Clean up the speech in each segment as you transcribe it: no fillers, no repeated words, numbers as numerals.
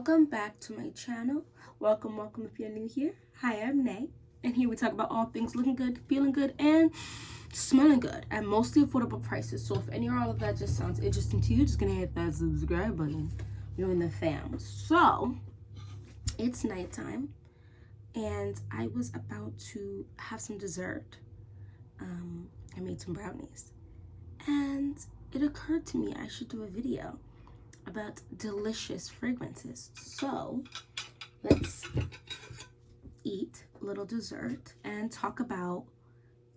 Welcome back to my channel. Welcome if you're new here. Hi, I'm Nay, and here we talk about all things looking good, feeling good, and smelling good at mostly affordable prices. So if any or all of that just sounds interesting to you, just gonna hit that subscribe button. You're in the fam. So it's nighttime, and I was about to have some dessert. I made some brownies, and it occurred to me I should do a video about delicious fragrances. So let's eat a little dessert and talk about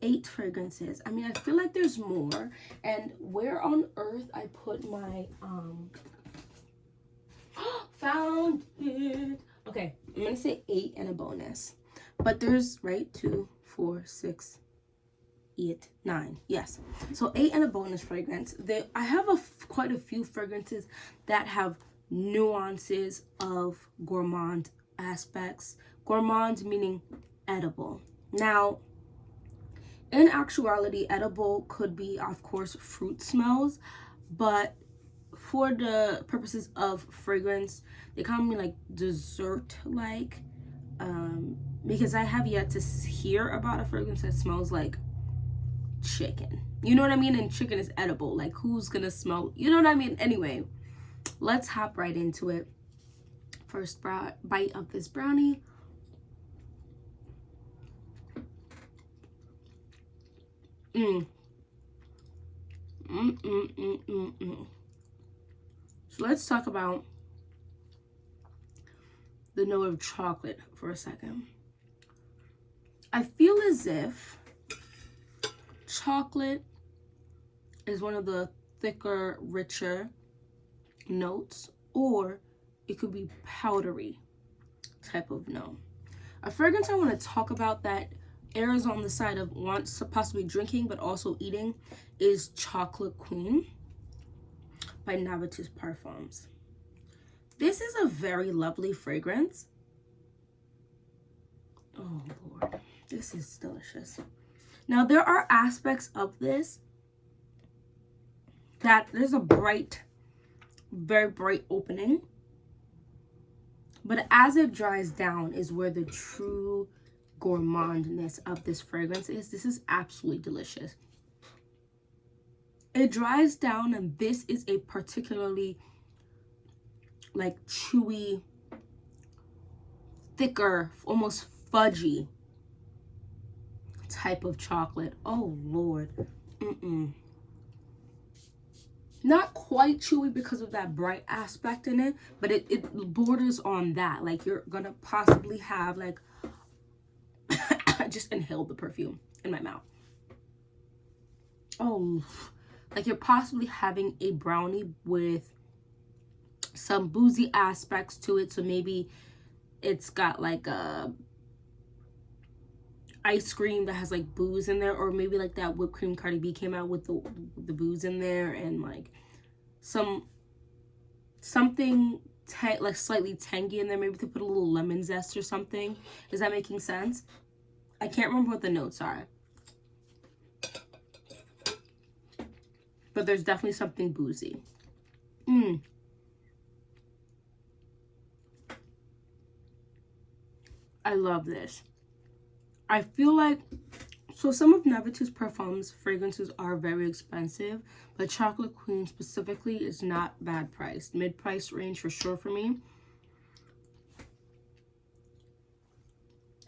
8 fragrances. I mean, I feel like there's more, and where on earth I put my found it. Okay, I'm gonna say 8 and a bonus, but there's 2, 4, 6, 8, 9. Yes, so 8 and a bonus fragrance. I have quite a few fragrances that have nuances of gourmand aspects. Gourmand meaning edible. Now, in actuality, edible could be, of course, fruit smells, but for the purposes of fragrance, they kind of mean like dessert-like, because I have yet to hear about a fragrance that smells like chicken. You know what I mean? And chicken is edible. Like, who's gonna smell? You know what I mean? Anyway, let's hop right into it. First bite of this brownie. So let's talk about the note of chocolate for a second. I feel as if chocolate is one of the thicker, richer notes, or it could be powdery type of note. A fragrance I want to talk about that errs on the side of possibly drinking but also eating is Chocolate Queen by Navatus Parfums. This is a very lovely fragrance. Oh Lord, this is delicious. Now, there are aspects of this that there's a bright, very bright opening, but as it dries down is where the true gourmandness of this fragrance is. This is absolutely delicious. It dries down, and this is a particularly like chewy, thicker, almost fudgy type of chocolate. Oh Lord. Not quite chewy because of that bright aspect in it, but it borders on that. Like, you're gonna possibly have like I just inhaled the perfume in my mouth. Oh, like you're possibly having a brownie with some boozy aspects to it. So maybe it's got like a ice cream that has like booze in there, or maybe like that whipped cream Cardi B came out with the booze in there, and like something like slightly tangy in there. Maybe they put a little lemon zest or something. Is that making sense? I can't remember what the notes are, but there's definitely something boozy. I love this. I feel like, so some of Navatus Parfums fragrances are very expensive, but Chocolate Queen specifically is not bad priced. Mid-price range for sure for me.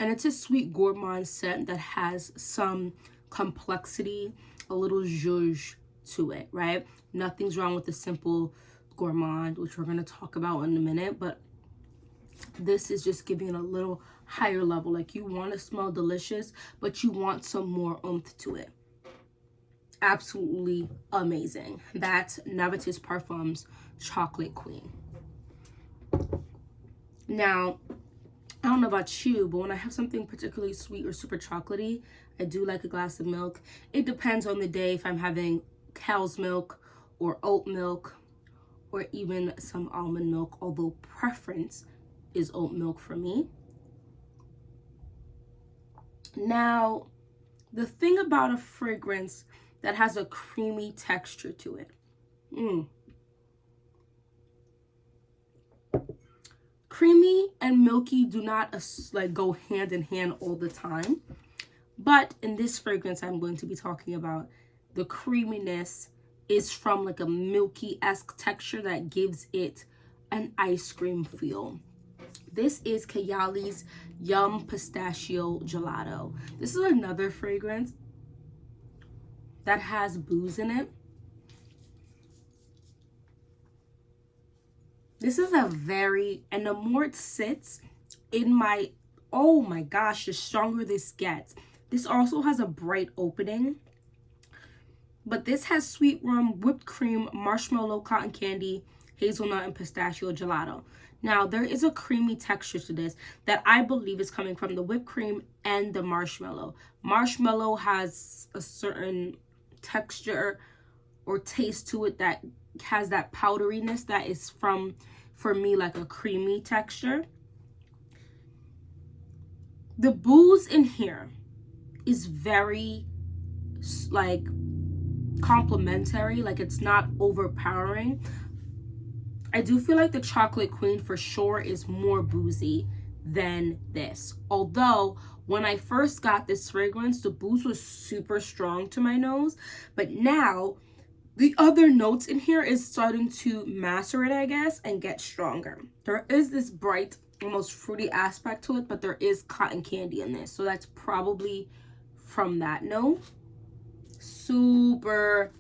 And it's a sweet gourmand scent that has some complexity, a little zhuzh to it, right? Nothing's wrong with the simple gourmand, which we're going to talk about in a minute, but this is just giving it a little higher level. Like, you want to smell delicious, but you want some more oomph to it. Absolutely amazing. That's Navatus Parfums Chocolate Queen. Now, I don't know about you, but when I have something particularly sweet or super chocolatey, I do like a glass of milk. It depends on the day if I'm having cow's milk or oat milk or even some almond milk, although preference is oat milk for me. Now, the thing about a fragrance that has a creamy texture to it. creamy and milky do not like go hand in hand all the time. But in this fragrance I'm going to be talking about, the creaminess is from like a milky-esque texture that gives it an ice cream feel. This is Kayali's Yum Pistachio Gelato. This is another fragrance that has booze in it. This is a very, and the more it sits in my, oh my gosh, the stronger this gets. This also has a bright opening. But this has sweet rum, whipped cream, marshmallow, cotton candy, hazelnut, and pistachio gelato. Now, there is a creamy texture to this that I believe is coming from the whipped cream and the marshmallow. Marshmallow has a certain texture or taste to it that has that powderiness that is from, for me, like a creamy texture. The booze in here is very, like, complementary. Like, it's not overpowering. I do feel like the Chocolate Queen for sure is more boozy than this. Although, when I first got this fragrance, the booze was super strong to my nose. But now, the other notes in here is starting to macerate, I guess, and get stronger. There is this bright, almost fruity aspect to it, but there is cotton candy in this. So that's probably from that note. Super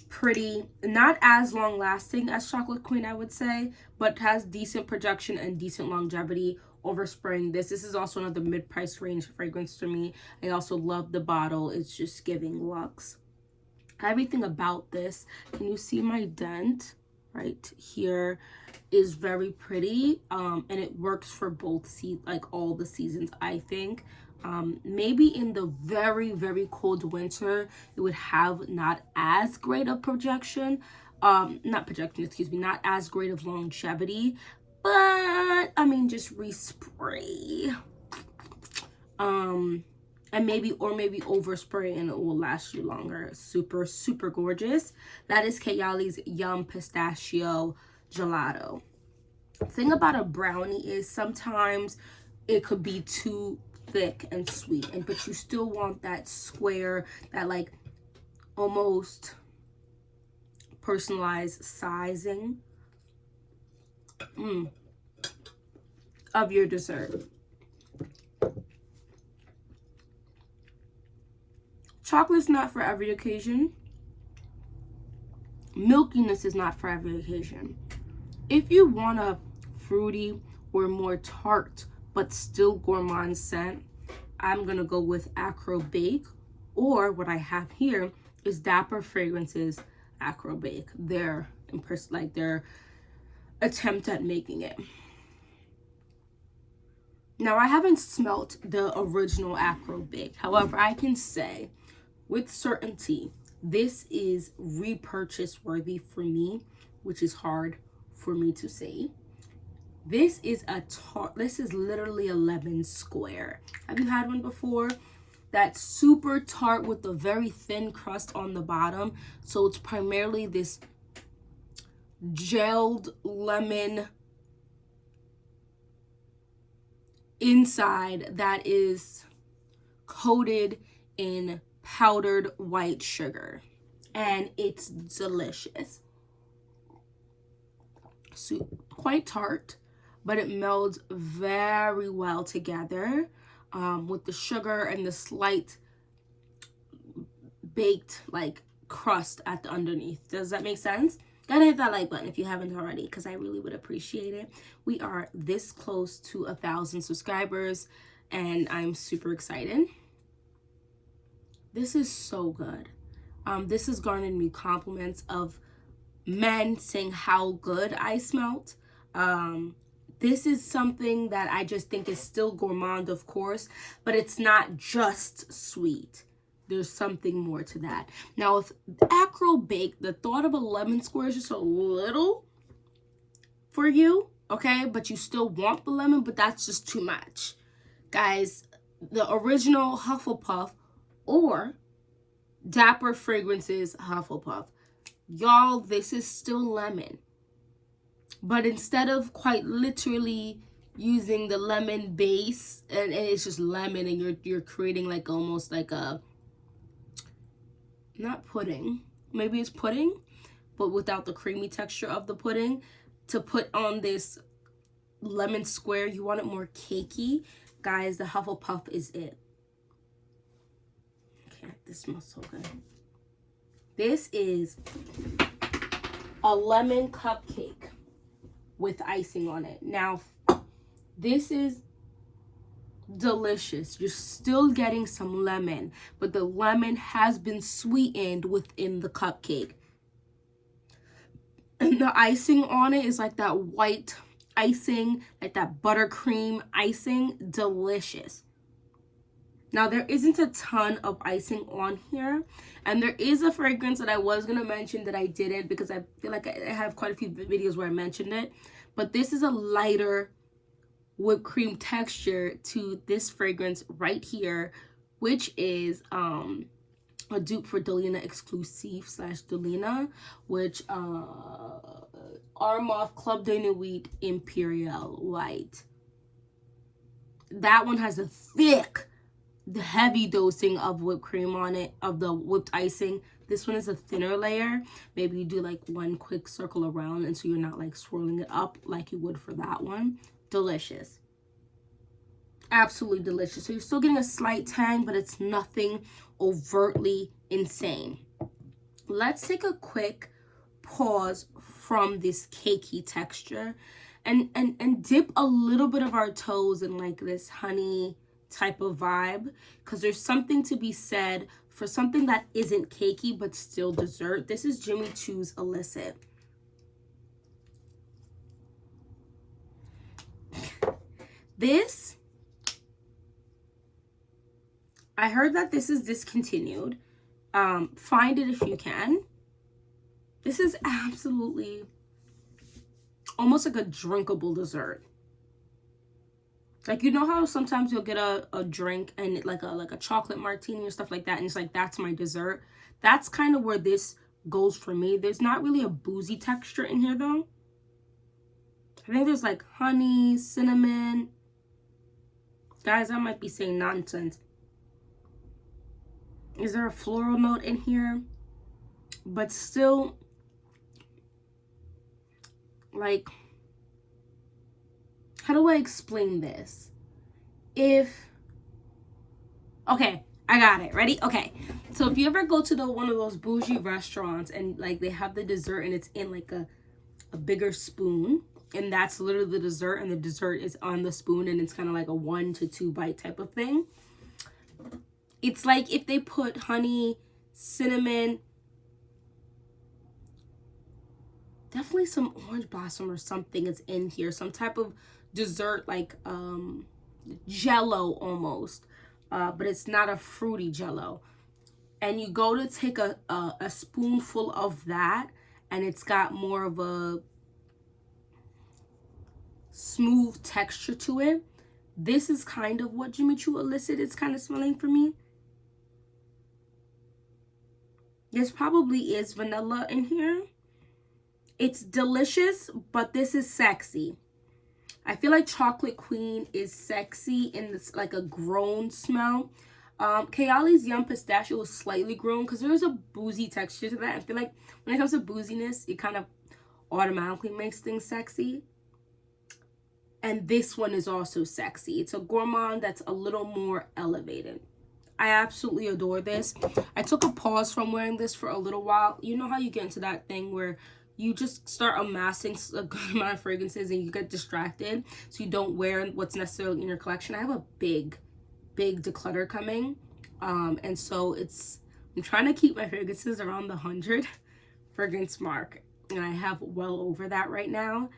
pretty, not as long lasting as Chocolate Queen, I would say, but has decent projection and decent longevity over spraying this. This is also another mid-price range fragrance to me. I also love the bottle. It's just giving luxe. Everything about this, can you see my dent right here, is very pretty, and it works for both like all the seasons, I think. Maybe in the very, very cold winter, it would have not as great of projection, not as great of longevity, but I mean, just respray, and maybe overspray and it will last you longer. Super, super gorgeous. That is Kayali's Yum Pistachio Gelato. The thing about a brownie is sometimes it could be too thick and sweet, but you still want that square, that like almost personalized sizing of your dessert. Chocolate's not for every occasion. Milkiness is not for every occasion. If you want a fruity or more tart but still gourmand scent, I'm gonna go with Acro Bake, or what I have here is Dapper Fragrances Acro Bake. Their attempt at making it. Now, I haven't smelt the original Acro Bake. However, I can say with certainty this is repurchase worthy for me, which is hard for me to say. This is a tart. This is literally a lemon square. Have you had one before? That's super tart with a very thin crust on the bottom. So it's primarily this gelled lemon inside that is coated in powdered white sugar. And it's delicious. So quite tart, but it melds very well together with the sugar and the slight baked like crust at the underneath. Does that make sense? Gotta hit that like button if you haven't already, because I really would appreciate it. We are this close to 1,000 subscribers and I'm super excited. This is so good. This has garnered me compliments of men saying how good I smelt. This is something that I just think is still gourmand, of course, but it's not just sweet. There's something more to that. Now, with Acro Bake, the thought of a lemon square is just a little for you, okay? But you still want the lemon, but that's just too much. Guys, the original Hufflepuff or Dapper Fragrances Hufflepuff. Y'all, this is still lemon. but instead of quite literally using the lemon base, and it's just lemon, and you're creating like almost like a, not pudding, maybe it's pudding, but without the creamy texture of the pudding, to put on this lemon square, you want it more cakey. Guys, the Hufflepuff is it. Okay, this smells so good. This is a lemon cupcake with icing on it. Now, this is delicious. You're still getting some lemon, but the lemon has been sweetened within the cupcake. And the icing on it is like that white icing, like that buttercream icing. Delicious. Now, there isn't a ton of icing on here, and there is a fragrance that I was going to mention that I didn't, because I feel like I have quite a few videos where I mentioned it, but this is a lighter whipped cream texture to this fragrance right here, which is a dupe for Delina Exclusive / Delina, which Armaf Club de Nuit Imperial White. That one has a thick, the heavy dosing of whipped cream on it, of the whipped icing. This one is a thinner layer. Maybe you do like one quick circle around, and so you're not like swirling it up like you would for that one. Delicious. Absolutely delicious. So you're still getting a slight tang, but it's nothing overtly insane. Let's take a quick pause from this cakey texture and dip a little bit of our toes in like this honey type of vibe, because there's something to be said for something that isn't cakey but still dessert. This is Jimmy Choo's Illicit. This, I heard that this is discontinued. Find it if you can. This is absolutely almost like a drinkable dessert. Like, you know how sometimes you'll get a drink and like a chocolate martini or stuff like that, and it's like, that's my dessert. That's kind of where this goes for me. There's not really a boozy texture in here though. I think there's like honey, cinnamon. Guys, I might be saying nonsense. Is there a floral note in here? But still, like, how do I explain this? Okay, I got it. Ready? Okay. So if you ever go to one of those bougie restaurants and like they have the dessert and it's in like a bigger spoon, and that's literally the dessert, and the dessert is on the spoon, and it's kind of like a 1 to 2 bite type of thing. It's like if they put honey, cinnamon, definitely some orange blossom or something is in here, some type of dessert, like jello almost, but it's not a fruity jello. And you go to take a spoonful of that, and it's got more of a smooth texture to it. This is kind of what Jimmy Choo Illicit is kind of smelling for me. This probably is vanilla in here. It's delicious, but this is sexy. I feel like Chocolate Queen is sexy in this, like a grown smell. Kayali's Yum Pistachio is slightly grown because there is a boozy texture to that. I feel like when it comes to booziness, it kind of automatically makes things sexy. And this one is also sexy. It's a Gourmand that's a little more elevated. I absolutely adore this. I took a pause from wearing this for a little while. You know how you get into that thing where you just start amassing a good amount of fragrances and you get distracted, so you don't wear what's necessarily in your collection. I have a big declutter coming, and so I'm trying to keep my fragrances around the 100 fragrance mark, and I have well over that right now.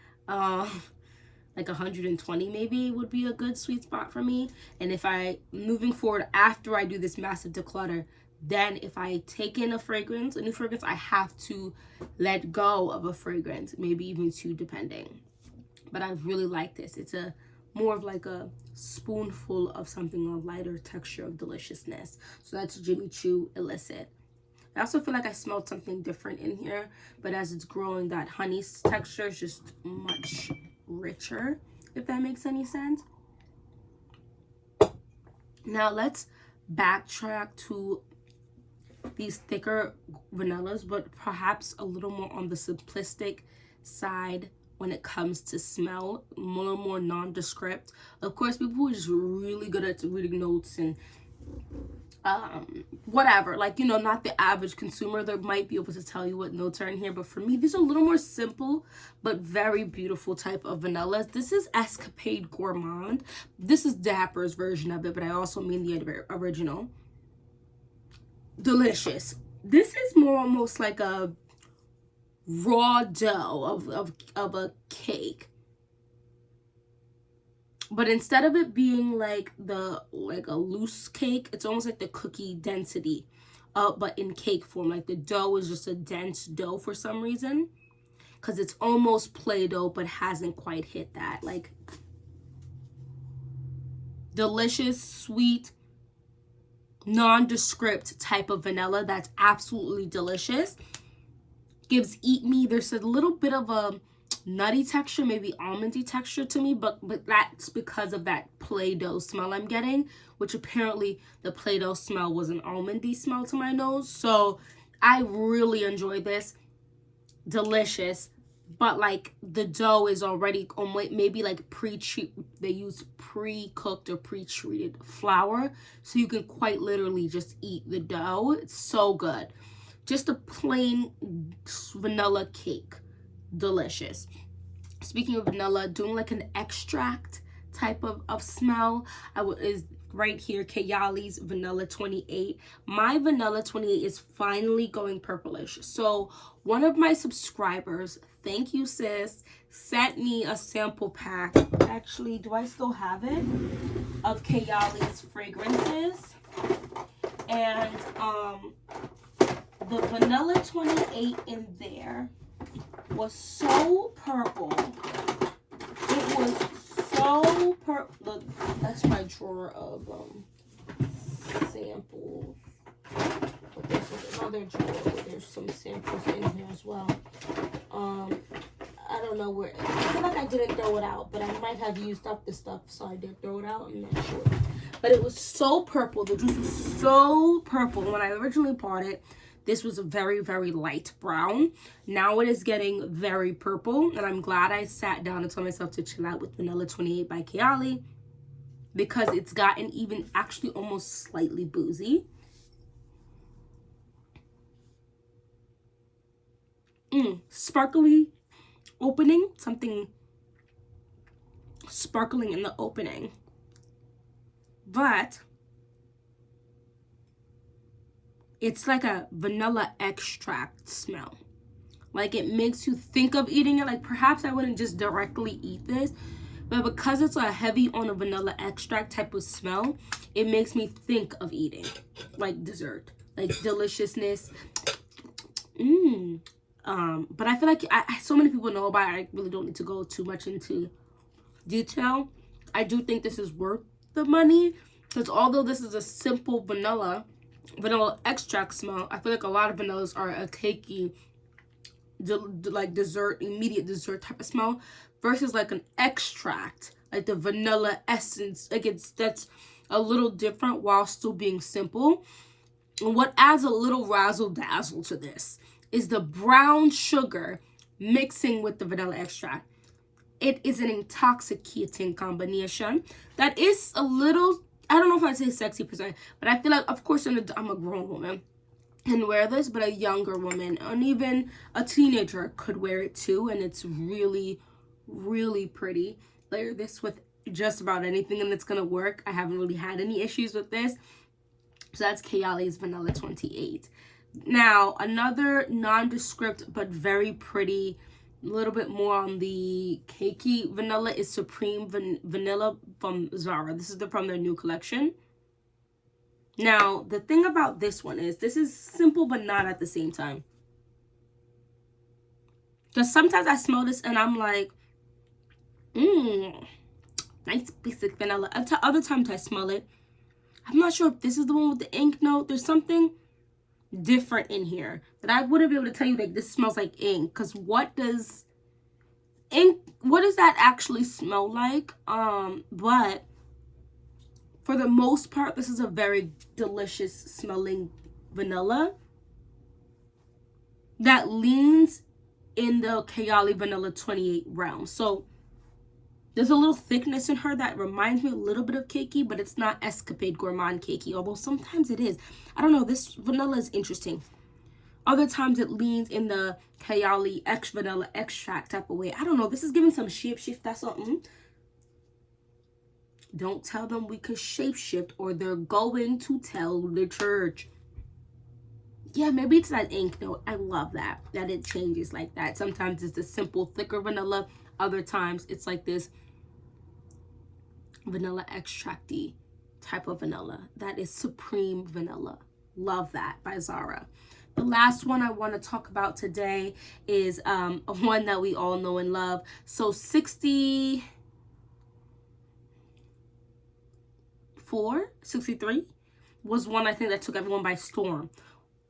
Like 120 maybe would be a good sweet spot for me. And if moving forward, after I do this massive declutter, then if I take in a new fragrance, I have to let go of a fragrance, maybe even 2 depending. But I really like this. It's more of like a spoonful of something, a lighter texture of deliciousness. So that's Jimmy Choo Illicit. I also feel like I smelled something different in here, but as it's growing, that honey texture is just much richer, if that makes any sense. Now let's backtrack to these thicker vanillas, but perhaps a little more on the simplistic side when it comes to smell, more nondescript. Of course, people who are just really good at reading notes and whatever, like, you know, not the average consumer, they might be able to tell you what notes are in here, but for me, these are a little more simple but very beautiful type of vanillas. This is Escapade Gourmand. This is Dapper's version of it, but I also mean the original. Delicious. This is more almost like a raw dough of a cake, but instead of it being like a loose cake, it's almost like the cookie density, but in cake form. Like the dough is just a dense dough for some reason, because it's almost Play-Doh but hasn't quite hit that. Like, delicious, sweet, nondescript type of vanilla that's absolutely delicious. Gives Eat Me, there's a little bit of a nutty texture, maybe almondy texture to me, but that's because of that Play-Doh smell I'm getting, which apparently the Play-Doh smell was an almondy smell to my nose. So I really enjoy this. Delicious, but like the dough is already maybe like they use pre-cooked or pre-treated flour, so you can quite literally just eat the dough. It's so good. Just a plain vanilla cake. Delicious. Speaking of vanilla, doing like an extract type of smell, is right here, Kayali's Vanilla 28. My Vanilla 28 is finally going purplish. So one of my subscribers, thank you sis, sent me a sample pack. Actually, do I still have it? Of Kayali's fragrances. And the Vanilla 28 in there was so purple. It was so purple. Look, that's my drawer of samples. But this is another drawer where there's some samples in here as well. I don't know where. I feel like I didn't throw it out, but I might have used up the stuff, so I did throw it out. I'm not sure. But it was so purple. The juice was so purple. When I originally bought it, this was a very, very light brown. Now it is getting very purple, and I'm glad I sat down and told myself to chill out with Vanilla 28 by Kayali, because it's gotten even actually almost slightly boozy. Sparkly opening, something sparkling in the opening. But it's like a vanilla extract smell. Like, it makes you think of eating it. Like, perhaps I wouldn't just directly eat this, but because it's a heavy on a vanilla extract type of smell, it makes me think of eating, like dessert, like deliciousness. But I feel like so many people know about it. I really don't need to go too much into detail. I do think this is worth the money, because although this is a simple vanilla extract smell, I feel like a lot of vanillas are a cakey, like dessert, immediate dessert type of smell, versus like an extract, like the vanilla essence. Like, that's a little different while still being simple. And what adds a little razzle dazzle to this is the brown sugar mixing with the vanilla extract. It is an intoxicating combination that is a little, I don't know if I'd say sexy per se, but I feel like, of course, I'm a grown woman and wear this, but a younger woman and even a teenager could wear it too, and it's really, really pretty. Layer this with just about anything and it's gonna work. I haven't really had any issues with this. So that's Kayali's Vanilla 28. Now, another nondescript but very pretty, a little bit more on the cakey vanilla, is Supreme Vanilla from Zara. This is from their new collection. Now, the thing about this one is this is simple but not at the same time. Because sometimes I smell this and I'm like, nice basic vanilla. Other times I smell it, I'm not sure if this is the one with the ink note. There's something different in here that I wouldn't be able to tell you like this smells like ink, because what does that actually smell like? But for the most part, this is a very delicious smelling vanilla that leans in the Kayali Vanilla 28 realm. So there's a little thickness in her that reminds me a little bit of cakey, but it's not Escapade Gourmand cakey, although sometimes it is. I don't know, this vanilla is interesting. Other times it leans in the Kayali X vanilla extract type of way. I don't know, this is giving some shapeshift, that's something. Don't tell them we could shapeshift or they're going to tell the church. Yeah, maybe it's that ink note. I love that it changes like that. Sometimes it's the simple, thicker vanilla. Other times it's like this vanilla extracty type of vanilla. That is supreme vanilla. Love that by Zara. The last one I want to talk about today is one that we all know and love. So 63 was one I think that took everyone by storm.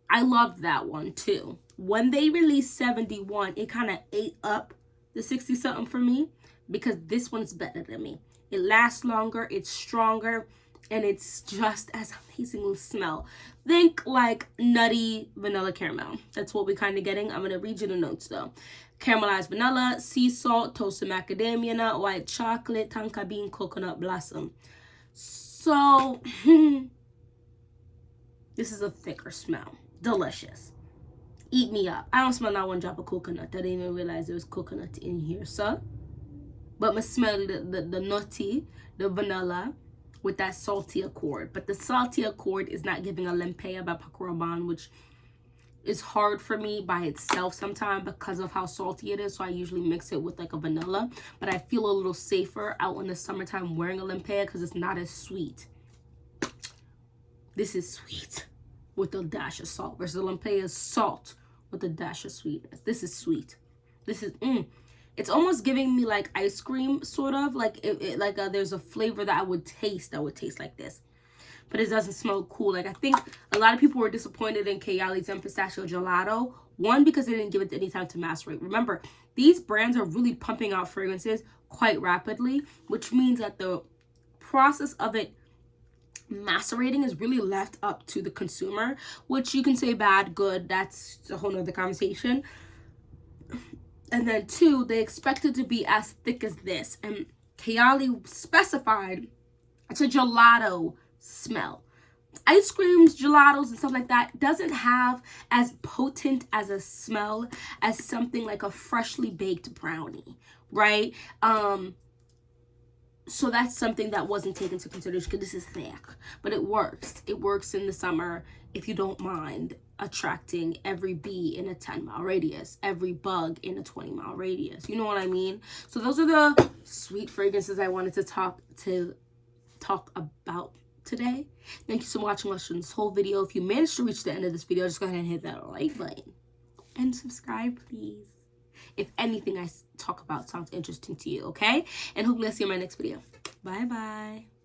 I loved that one too. When they released 71, it kind of ate up the 60 something for me, because this one's better than me. It lasts longer, it's stronger, and it's just as amazingly smell. Think like nutty vanilla caramel. That's what we're kind of getting. I'm going to read you the notes though. Caramelized vanilla, sea salt, toasted macadamia nut, white chocolate, tonka bean, coconut blossom. So this is a thicker smell. Delicious. Eat me up. I don't smell not one drop of coconut. I didn't even realize there was coconut in here, sir. But I smell the nutty, the vanilla with that salty accord. But the salty accord is not giving a Lempea by Paco Rabanne, which is hard for me by itself sometimes because of how salty it is. So I usually mix it with like a vanilla. But I feel a little safer out in the summertime wearing a Lempea because it's not as sweet. This is sweet with a dash of salt versus the Lempea is salt with a dash of sweetness. This is sweet. This is it's almost giving me like ice cream, sort of like there's a flavor that I would taste like this, but it doesn't smell cool. Like I think a lot of people were disappointed in Kayali's and Pistachio Gelato. One, because they didn't give it any time to macerate. Remember, these brands are really pumping out fragrances quite rapidly, which means that the process of it macerating is really left up to the consumer, which you can say bad, good, that's a whole nother conversation. And then two, they expect it to be as thick as this, and Kayali specified it's a gelato smell. Ice creams, gelatos, and stuff like that doesn't have as potent as a smell as something like a freshly baked brownie, right? So that's something that wasn't taken into consideration because this is thick, but it works. It works in the summer if you don't mind attracting every bee in a 10-mile radius, every bug in a 20-mile radius. You know what I mean? So those are the sweet fragrances I wanted to talk about today. Thank you so much for watching this whole video. If you managed to reach the end of this video, just go ahead and hit that like button and subscribe, please, if anything I talk about sounds interesting to you, okay? And hopefully I'll see you in my next video. Bye bye.